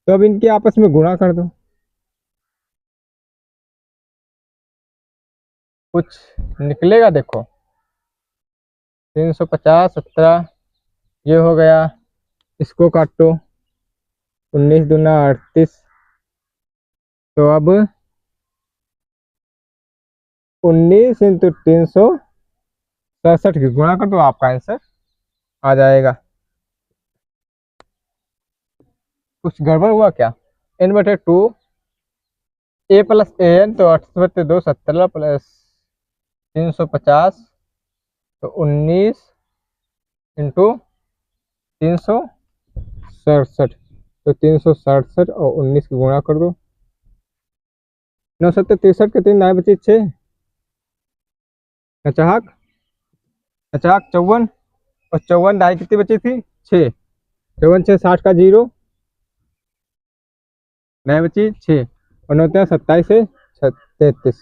तो अब इनके आपस में गुणा कर दो, कुछ निकलेगा देखो। 350 17 ये हो गया, इसको काटो, 19 दूना 38। तो अब 19 इंटू 367 की गुणा कर दो, आपका आंसर आ जाएगा। कुछ गड़बड़ हुआ क्या, एन बटे two a plus a n, तो 38/2 17 प्लस 350, तो 19 इंटू 367, तो 367 और 19 की गुणा कर दो। 9 7 63 के 3 9 बची 6, अचाहक 54, और 54 ढाई कितनी बची थी 6, 54 6 60 का 0, 9 बची 6, और 9 27 से 33,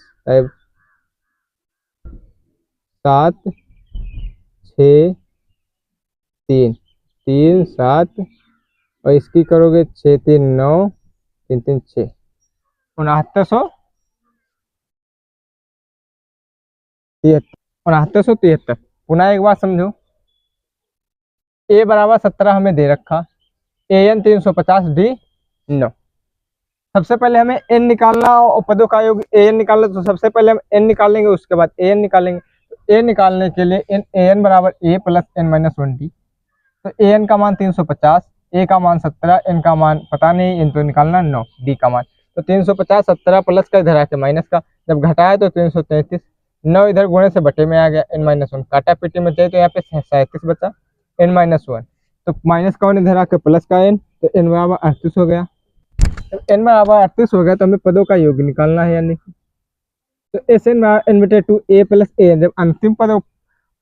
7 6 3 3 7, और इसकी करोगे 6 3 9 3 3 6, 6973। पुनः एक बार समझो, ए बराबर 17 हमें दे रखा, ए एन 350 डी 9। सबसे पहले हमें एन निकालना और पदों का योग ए एन निकालना, तो सबसे पहले हम एन निकालेंगे, उसके बाद ए एन निकालेंगे। तो ए निकालने के लिए एन ए एन बराबर a plus n minus one d. तो ए एन का मान 350, ए का मान 17, एन का मान पता नहीं, इन तो निकालना 9, डी का मान। तो 350 17 प्लस का इधर आके माइनस का, जब घटाया तो 333, 9 इधर गुणे से बटे में आ गया, एन माइनस वन काटा पीटी में थे, तो यहाँ पे 37 बचा, एन माइनस वन। तो माइनस का वन इधर आके प्लस का एन, तो एन बराबर 38 हो गया। जब एन बराबर 38 हो गया तो हमें पदों का योग निकालना है, यानी तो एस एन एन बटे टू ए प्लस ए, जब अंतिम पद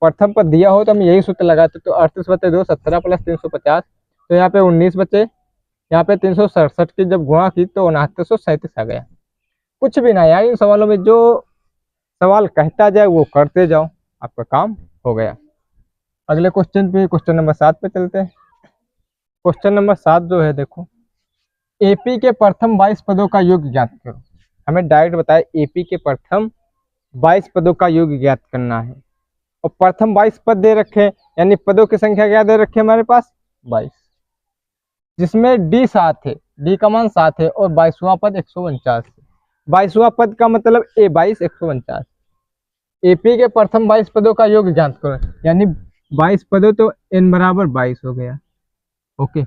प्रथम पद दिया हो तो हम यही सूत्र लगाते। तो 38/2 17 प्लस 350, तो यहाँ पे 19 बचे, यहाँ पे 367 की जब गुणा की तो 6937 आ गया। कुछ भी ना यार, इन सवालों में जो सवाल कहता जाए वो करते जाओ, आपका काम हो गया। अगले क्वेश्चन पे, क्वेश्चन नंबर 7 पे चलते हैं। क्वेश्चन नंबर 7 जो है देखो, एपी के प्रथम 22 पदों का योग ज्ञात करो। हमें डायरेक्ट बताया एपी के प्रथम 22 पदों का योग ज्ञात करना है, और प्रथम 22 पद दे रखे हैं, यानी पदों की संख्या क्या दे रखी है हमारे पास 22, जिसमें डी 7 है, डी का मान 7 है, और 22वां पद 149 है। 22वां पद का मतलब ए 22 149। एपी के प्रथम 22 पदों का योग ज्ञात करो, यानी 22 पदों, तो एन बराबर 22 हो गया। ओके,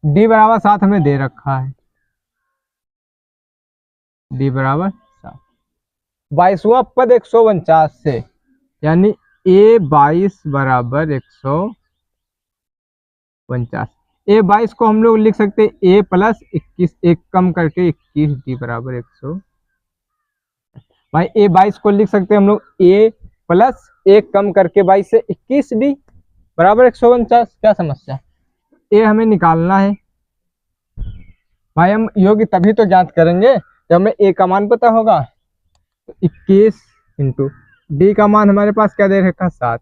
डी बराबर 7 हमें दे रखा है, डी बराबर 7, 22वां पद 149 से, यानी ए 22 बराबर 149। ए 22 को हम लोग लिख सकते हैं ए प्लस 21, एक कम करके 21, डी बराबर 100। भाई ए 22 को लिख सकते हैं हम लोग ए प्लस एक कम करके 22 से 21, डी बराबर 149। क्या समस्या, ए हमें निकालना है भाई। हम योग तभी तो ज्ञात करेंगे जब हमें ए का मान पता होगा। तो 21 इंटू डी का मान हमारे पास क्या दे रखा 7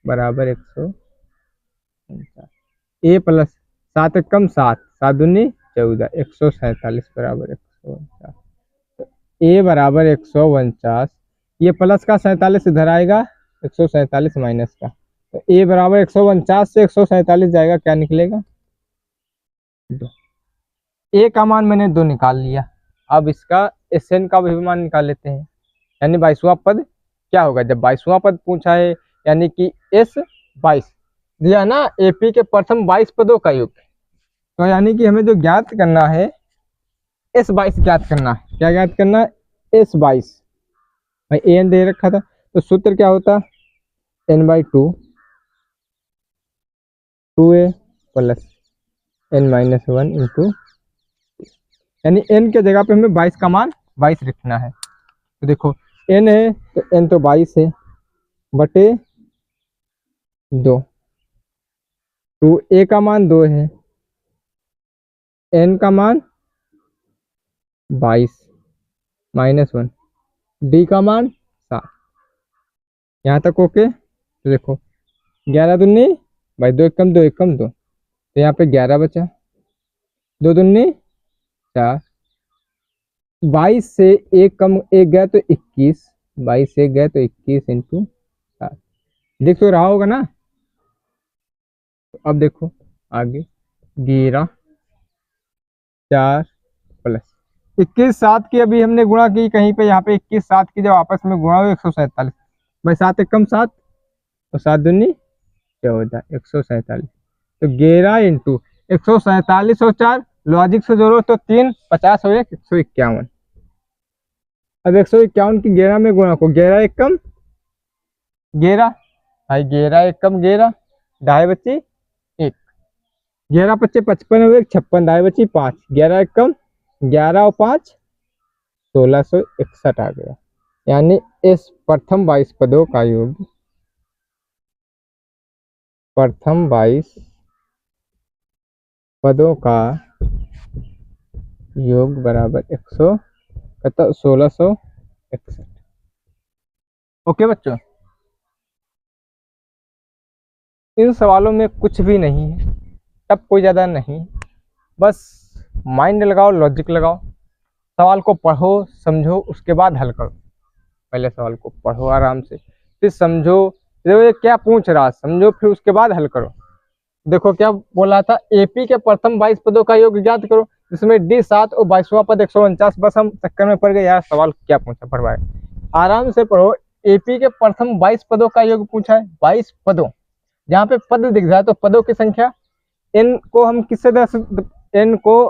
बराबर 149। ए प्लस 7 कम 7, 7 दूनी 14, 147 बराबर 149। तो ए बराबर 149, ये प्लस का 47 इधर आएगा, 147 माइनस का, तो ए बराबर 149 से 147 जाएगा, क्या निकलेगा? 2। ए का मान मैंने 2 निकाल लिया। अब इसका एस एन का भी मान निकाल लेते हैं, यानी 22वां पद क्या होगा जब 22वां पद पूछा है, यानी कि एस 22 दिया ना, एपी के प्रथम 22 पदों का योग। तो यानी कि हमें जो ज्ञात करना है एस 22 ज्ञात करना है। क्या ज्ञात करना है? एस 22। भाई एन दे रखा था, तो सूत्र क्या होता? n/2 2a plus n-1 into, यानी n के जगह पे हमें 22 का मान 22 लिखना है। तो देखो n है तो n तो 22 है बटे 2, तो a का मान 2 है, n का मान 22 -1, d का मान 7। यहाँ तक ओके। तो देखो 11 दूनी भाई 2 एकम 2 एकम 2, तो यहाँ पे 11 बचा, 2 दूनी 4, 22 से एक कम एक गया तो 21, 22 से एक गया तो 21 इंटू 7। देख तो रहा होगा ना। तो अब देखो आगे 11 4 प्लस 21 7 की अभी हमने गुणा की कहीं पे, यहाँ पे 21 7 की जब आपस में गुणा हो 147, भाई 7 एकम 7, तो 7 दूनी 14, 147। तो 11 इंटू 147 और 4 लॉजिक से जोड़ो तो 3 50 हो 151। अब 151 की 11 में गुणा को, 11 एकम 11, भाई 11 एकम 11, ढाई बची 1, 11 पच्चे 55 हुए 56, ढाई बची 5, 11 एकम 11 और 5 1661 आ गया। यानी इस प्रथम 22 पदों का योग, प्रथम 22 पदों का योग बराबर 1661। ओके बच्चों, इन सवालों में कुछ भी नहीं है, तब कोई ज़्यादा नहीं, बस माइंड लगाओ, लॉजिक लगाओ, सवाल को पढ़ो समझो, उसके बाद हल करो। पहले सवाल को पढ़ो आराम से, फिर समझो ये क्या पूछ रहा, समझो, फिर उसके बाद हल करो। देखो क्या बोला था, एपी के प्रथम 22 पदों का योग ज्ञात करो, जिसमें डी 7 और 22वां पद 149। बस हम चक्कर में पड़ गए यार, सवाल क्या पूछा, पढ़वाए, आराम से पढ़ो। एपी के प्रथम 22 पदों का योग पूछा है, 22 पदों, जहाँ पे पद दिख रहा है तो पदों की संख्या, एन को हम किससे एन को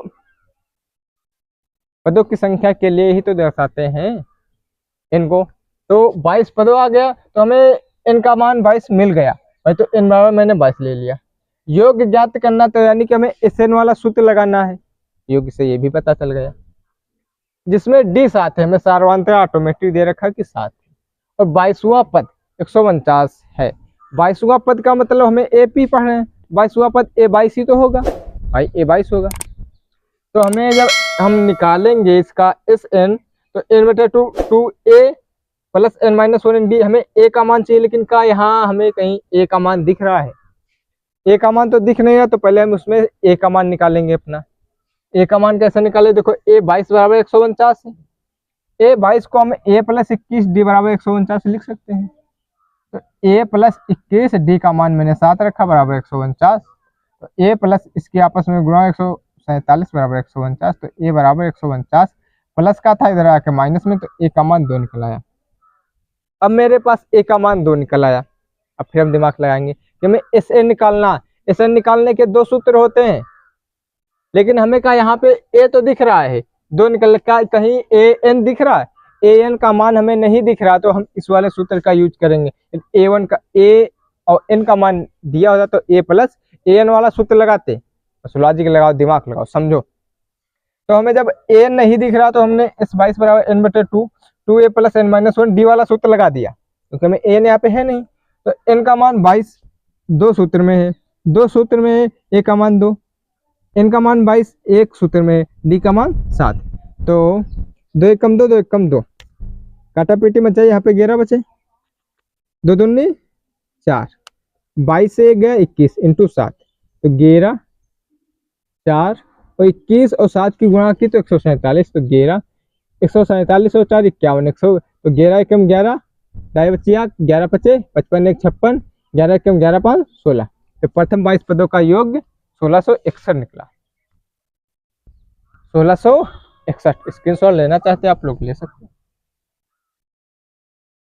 पदों की संख्या के लिए ही तो दर्शाते हैं इनको। तो 22 पदों आ गया, तो हमें एन का मान 22 मिल गया भाई, तो एन बराबर मैंने 22 ले लिया। योग ज्ञात करना, तो यानी कि हमें एस एन वाला सूत्र लगाना है, योग से ये भी पता चल गया। जिसमें डी 7 है, हमें सार्वधातुक ऑटोमेटिक दे रखा कि 7 है, और 22वां पद 149 है। 22वां पद का मतलब हमें एपी पढ़ रहे हैं, 22वां पद ए 22 ही तो होगा भाई, ए 22 होगा। तो हमें जब हम निकालेंगे इसका एस एन, तो एन बटे 2 ए प्लस n-1 इन डी, हमें ए का मान चाहिए, लेकिन का यहाँ हमें कहीं ए का मान दिख रहा है? ए का मान तो दिख नहीं रहा, तो पहले हम उसमें ए का मान निकालेंगे अपना। ए का मान कैसे निकाले? देखो ए 22 बराबर 149 है, ए 22 को हम ए प्लस 21 डी बराबर 149 लिख सकते हैं। तो ए प्लस 21 डी का मान मैंने 7 रखा बराबर 149, तो ए प्लस इसके आपस में गुणा 147 बराबर 149, तो ए बराबर 149 प्लस का था इधर आके माइनस में, तो ए का मान 2 निकल आया। अब मेरे पास ए का मान 2 निकल आया। अब फिर हम दिमाग लगाएंगे कि हमें एस एन निकालना, एस एन निकालने के 2 सूत्र होते हैं, लेकिन हमें कहा यहाँ पे ए तो दिख रहा है, 2 निकल का, कहीं ए एन दिख रहा है? ए एन का मान हमें नहीं दिख रहा, तो हम इस वाले सूत्र का यूज करेंगे। ए वन का ए और एन का मान दिया होता तो ए प्लस ए एन वाला सूत्र लगाते। बस लॉजिक लगाओ, दिमाग लगाओ, समझो। तो हमें जब ए एन नहीं दिख रहा, तो हमने एस 22 बराबर एन बटे 2 ए प्लस n-1 डी वाला सूत्र लगा दिया, क्योंकि हमें एन यहाँ पे है नहीं। तो एन का मान 22 2 सूत्र में है, 2 सूत्र में है, ए का मान 2, एन का मान 22 एक सूत्र में है, डी का मान 7। तो 2 एकम 2 2 एकम 2, काटा पीटी मचा, यहाँ पे 11 बचे, 2 दूनी 4, 22 से 1 गया 21 इंटू 7, तो 11 4 और 21 और 7 की गुणा की तो 147, तो 11, 147 और 4 51, 100, तो 11 एकम 11, ढाई बच्ची 8, 11 पचे 55, 1 56, 11 एकम 11 5 16। तो प्रथम 22 पदों का योग 1661 निकला। 1661 स्क्रीनशॉट लेना चाहते हैं आप लोग ले सकते हैं।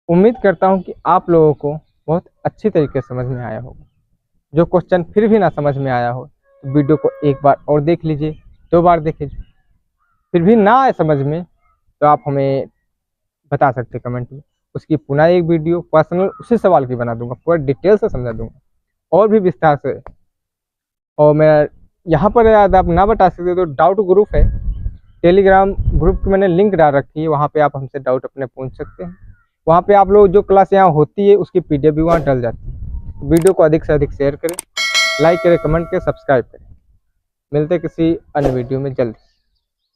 उम्मीद करता हूं कि आप लोगों को बहुत अच्छी तरीके से समझ में आया होगा। जो क्वेश्चन फिर भी ना समझ में आया हो तो वीडियो को एक बार और देख लीजिए, 2 बार देख लीजिए। फिर भी ना आए समझ में तो आप हमें बता सकते हैं कमेंट में, उसकी पुनः एक वीडियो पर्सनल उसी सवाल की बना दूंगा, पूरा डिटेल से समझा दूंगा और भी विस्तार से। और मैं यहाँ पर याद आप ना बता सकते तो डाउट ग्रुप है, टेलीग्राम ग्रुप की मैंने लिंक डाल रखी है, वहाँ पे आप हमसे डाउट अपने पूछ सकते हैं। वहाँ पे आप लोग जो क्लास यहाँ होती है उसकी PDF भी वहाँ डल जाती है। वीडियो को अधिक से अधिक शेयर करें, लाइक करें, कमेंट करें, सब्सक्राइब करें। मिलते किसी अन्य वीडियो में जल्द।